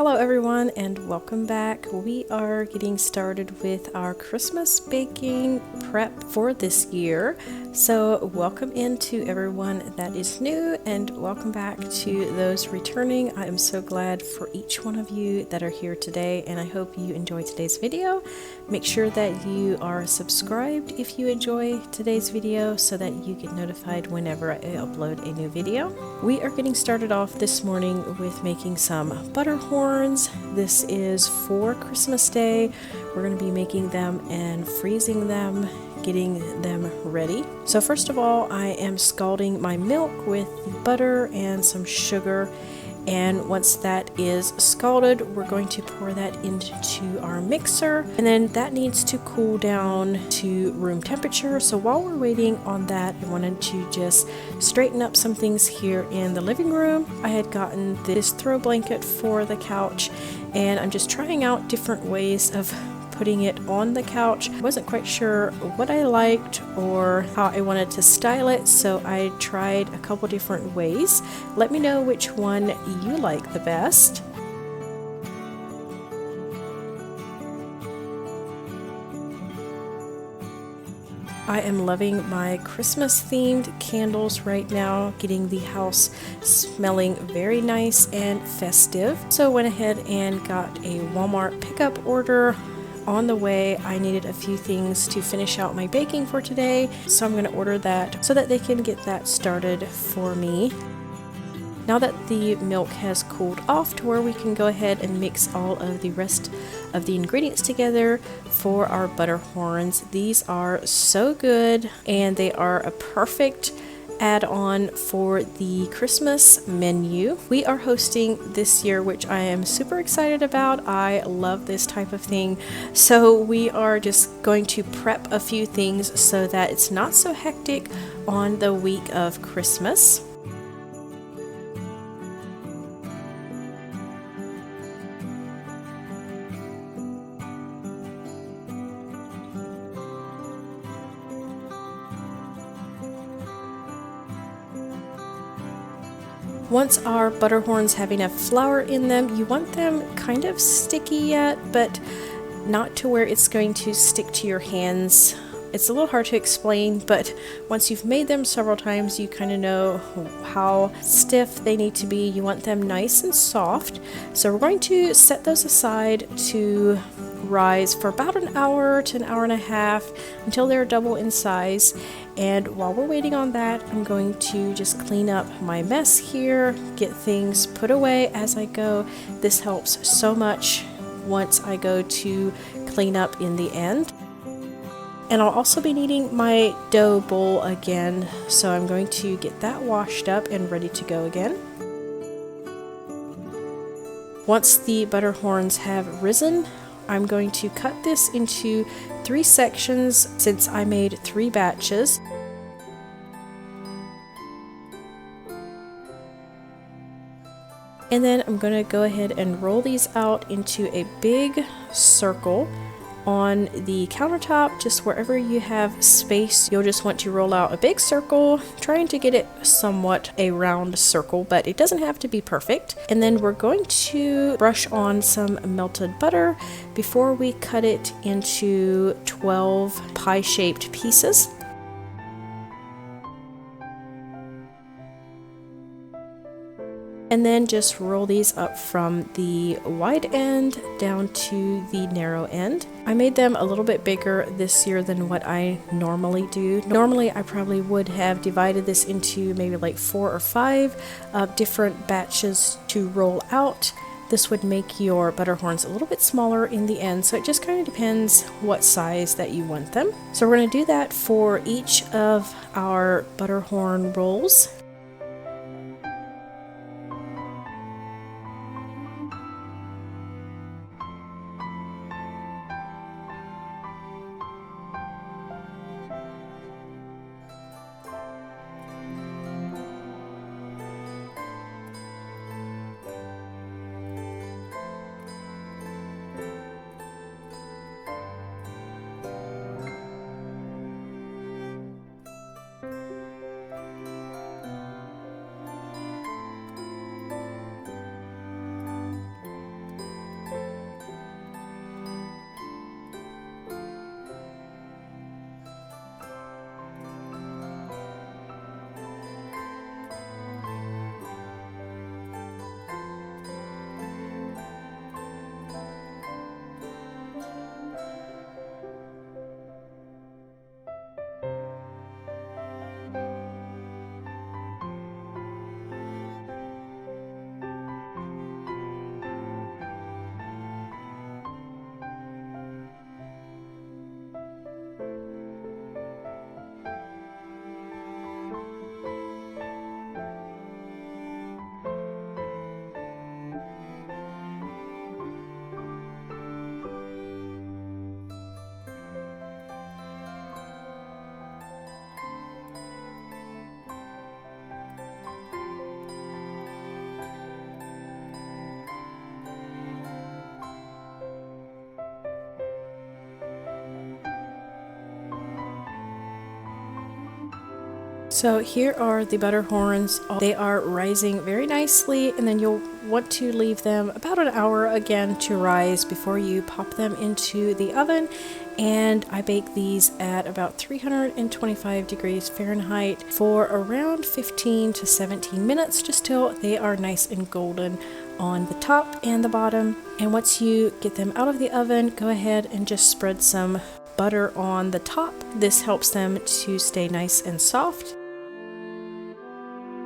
Hello everyone and welcome back. We are getting started with our Christmas baking prep for this year. So welcome into everyone that is new and welcome back to those returning. I am so glad for each one of you that are here today and I hope you enjoy today's video. Make sure that you are subscribed if you enjoy today's video so that you get notified whenever I upload a new video. We are getting started off this morning with making some Butterhorns. This is for Christmas Day. We're going to be making them and freezing them, getting them ready. So first of all, I am scalding my milk with butter and some sugar. And once that is scalded, we're going to pour that into our mixer. And then that needs to cool down to room temperature. So while we're waiting on that, I wanted to just straighten up some things here in the living room. I had gotten this throw blanket for the couch, and I'm just trying out different ways of putting it on the couch. I wasn't quite sure what I liked or how I wanted to style it, so I tried a couple different ways. Let me know which one you like the best. I am loving my Christmas themed candles right now, getting the house smelling very nice and festive. So I went ahead and got a Walmart pickup order. On the way, I needed a few things to finish out my baking for today, so I'm going to order that so that they can get that started for me. Now that the milk has cooled off to where we can go ahead and mix all of the rest of the ingredients together for our Butterhorns. These are so good and they are a perfect add-on for the Christmas menu. We are hosting this year, which I am super excited about. I love this type of thing. So we are just going to prep a few things so that it's not so hectic on the week of Christmas. Once our Butterhorns have enough flour in them, you want them kind of sticky yet, but not to where it's going to stick to your hands. It's a little hard to explain, but once you've made them several times, you kind of know how stiff they need to be. You want them nice and soft. So we're going to set those aside to rise for about an hour to an hour and a half until they're double in size. And while we're waiting on that, I'm going to just clean up my mess here, get things put away as I go. This helps so much once I go to clean up in the end. And I'll also be needing my dough bowl again, so I'm going to get that washed up and ready to go again. Once the Butterhorns have risen, I'm going to cut this into 3 sections since I made 3 batches. And then I'm going to go ahead and roll these out into a big circle on the countertop. Just wherever you have space, you'll just want to roll out a big circle, trying to get it somewhat a round circle, but it doesn't have to be perfect. And then we're going to brush on some melted butter before we cut it into 12 pie-shaped pieces. And then just roll these up from the wide end down to the narrow end. I made them a little bit bigger this year than what I normally do. Normally I probably would have divided this into maybe like 4 or 5 different batches to roll out. This would make your Butterhorns a little bit smaller in the end, so it just kind of depends what size that you want them. So we're going to do that for each of our Butterhorn rolls. So here are the Butterhorns. They are rising very nicely, and then you'll want to leave them about an hour again to rise before you pop them into the oven. And I bake these at about 325 degrees Fahrenheit for around 15 to 17 minutes, just till they are nice and golden on the top and the bottom. And once you get them out of the oven, go ahead and just spread some butter on the top. This helps them to stay nice and soft.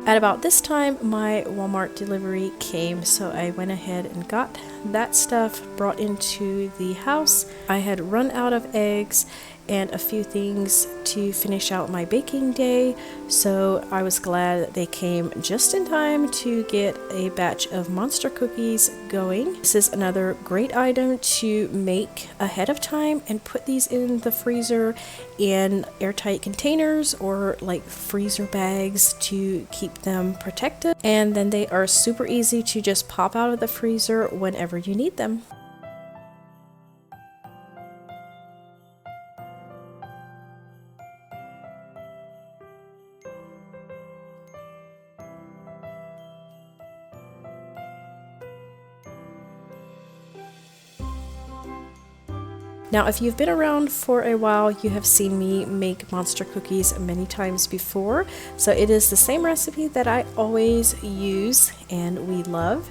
At about this time, my Walmart delivery came, so I went ahead and got that stuff brought into the house. I had run out of eggs and a few things to finish out my baking day, so I was glad that they came just in time to get a batch of monster cookies going. This is another great item to make ahead of time and put these in the freezer in airtight containers or like freezer bags to keep them protected, and then they are super easy to just pop out of the freezer whenever you need them. Now, if you've been around for a while, you have seen me make monster cookies many times before. So it is the same recipe that I always use and we love.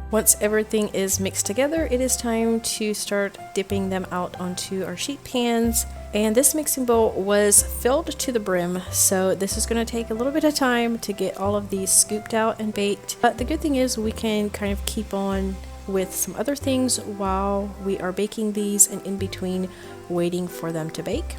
Once everything is mixed together, it is time to start dipping them out onto our sheet pans. And this mixing bowl was filled to the brim, so this is going to take a little bit of time to get all of these scooped out and baked. But the good thing is we can kind of keep on with some other things while we are baking these and in between waiting for them to bake.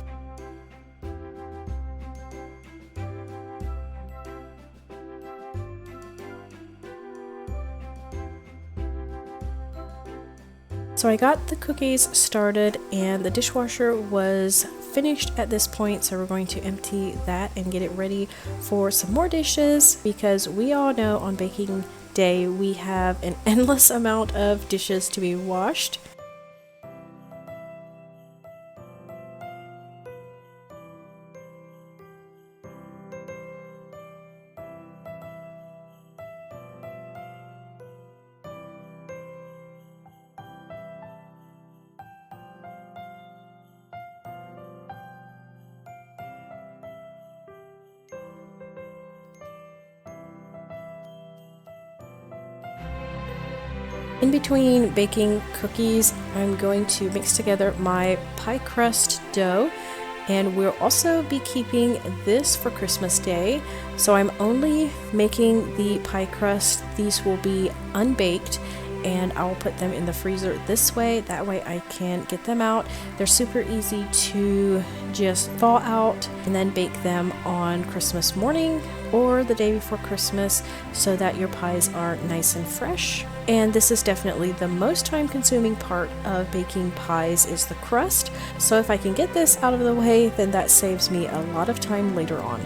So I got the cookies started and the dishwasher was finished at this point, so we're going to empty that and get it ready for some more dishes, because we all know on baking day we have an endless amount of dishes to be washed. In between baking cookies, I'm going to mix together my pie crust dough, and we'll also be keeping this for Christmas Day. So I'm only making the pie crust. These will be unbaked, and I'll put them in the freezer this way. That way I can get them out. They're super easy to just thaw out and then bake them on Christmas morning or the day before Christmas, so that your pies are nice and fresh. And this is definitely the most time-consuming part of baking pies, is the crust. So if I can get this out of the way, then that saves me a lot of time later on.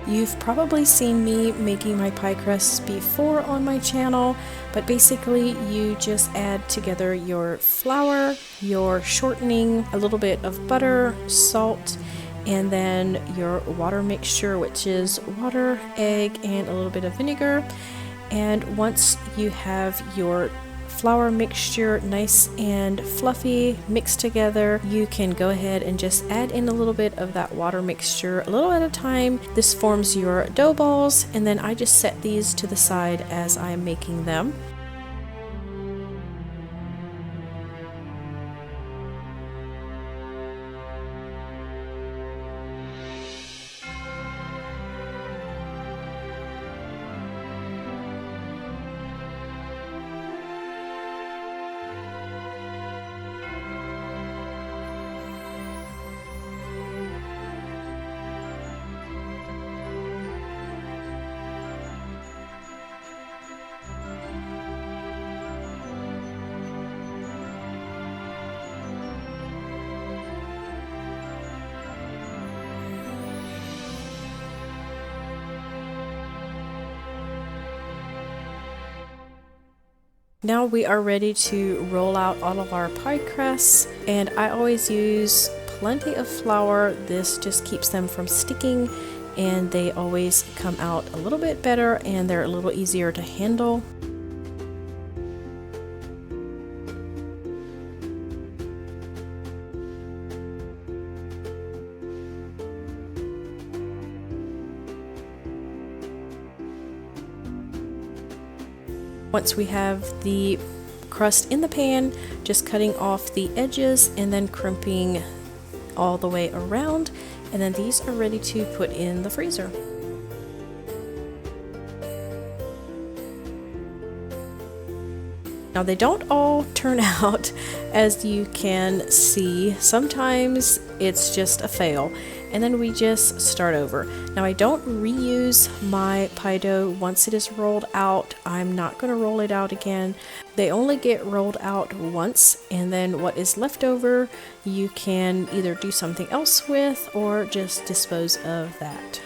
You've probably seen me making my pie crusts before on my channel, but basically you just add together your flour, your shortening, a little bit of butter, salt, and then your water mixture, which is water, egg, and a little bit of vinegar. And once you have your flour mixture nice and fluffy mixed together, you can go ahead and just add in a little bit of that water mixture a little at a time. This forms your dough balls, and then I just set these to the side as I'm making them. Now we are ready to roll out all of our pie crusts, and I always use plenty of flour. This just keeps them from sticking, and they always come out a little bit better and they're a little easier to handle. Once we have the crust in the pan, just cutting off the edges and then crimping all the way around, and then these are ready to put in the freezer. Now they don't all turn out as you can see. Sometimes it's just a fail, and then we just start over. Now I don't reuse my pie dough once it is rolled out. I'm not going to roll it out again. They only get rolled out once, and then what is left over you can either do something else with or just dispose of that.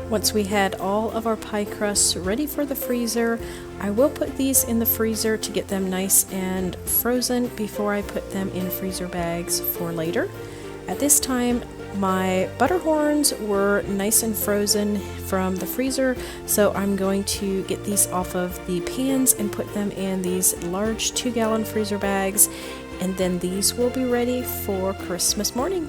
Once we had all of our pie crusts ready for the freezer, I will put these in the freezer to get them nice and frozen before I put them in freezer bags for later. At this time, my Butterhorns were nice and frozen from the freezer, so I'm going to get these off of the pans and put them in these large 2-gallon freezer bags, and then these will be ready for Christmas morning.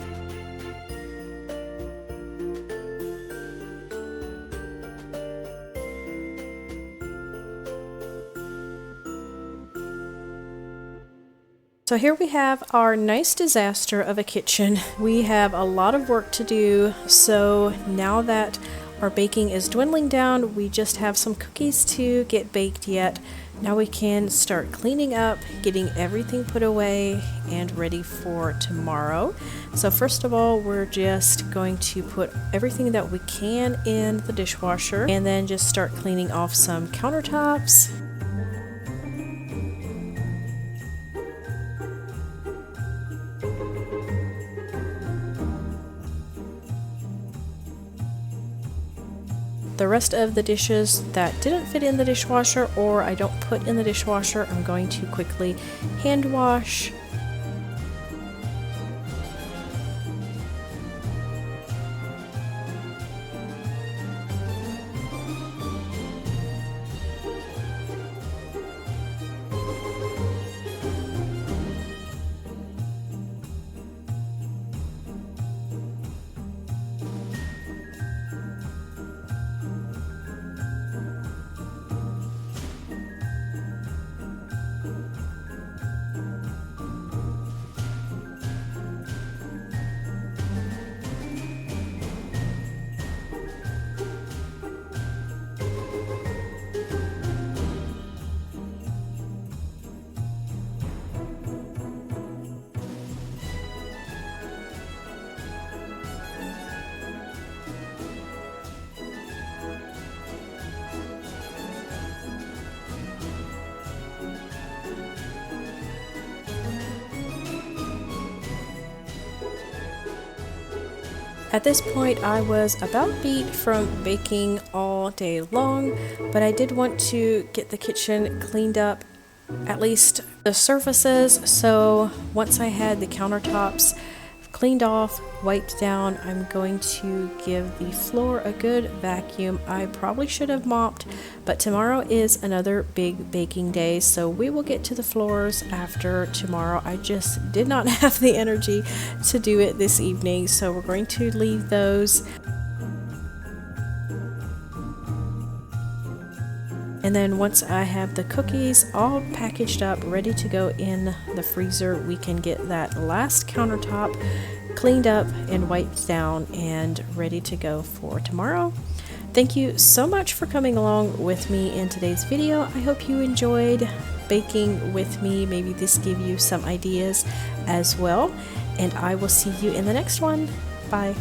So here we have our nice disaster of a kitchen. We have a lot of work to do, so now that our baking is dwindling down, we just have some cookies to get baked yet. Now we can start cleaning up, getting everything put away and ready for tomorrow. So first of all, we're just going to put everything that we can in the dishwasher and then just start cleaning off some countertops. The rest of the dishes that didn't fit in the dishwasher or I don't put in the dishwasher, I'm going to quickly hand wash. At this point, I was about beat from baking all day long, but I did want to get the kitchen cleaned up, at least the surfaces. So once I had the countertops cleaned off, wiped down, I'm going to give the floor a good vacuum. I probably should have mopped, but tomorrow is another big baking day, so we will get to the floors after tomorrow. I just did not have the energy to do it this evening, so we're going to leave those. And then once I have the cookies all packaged up, ready to go in the freezer, we can get that last countertop cleaned up and wiped down and ready to go for tomorrow. Thank you so much for coming along with me in today's video. I hope you enjoyed baking with me. Maybe this gave you some ideas as well. And I will see you in the next one. Bye.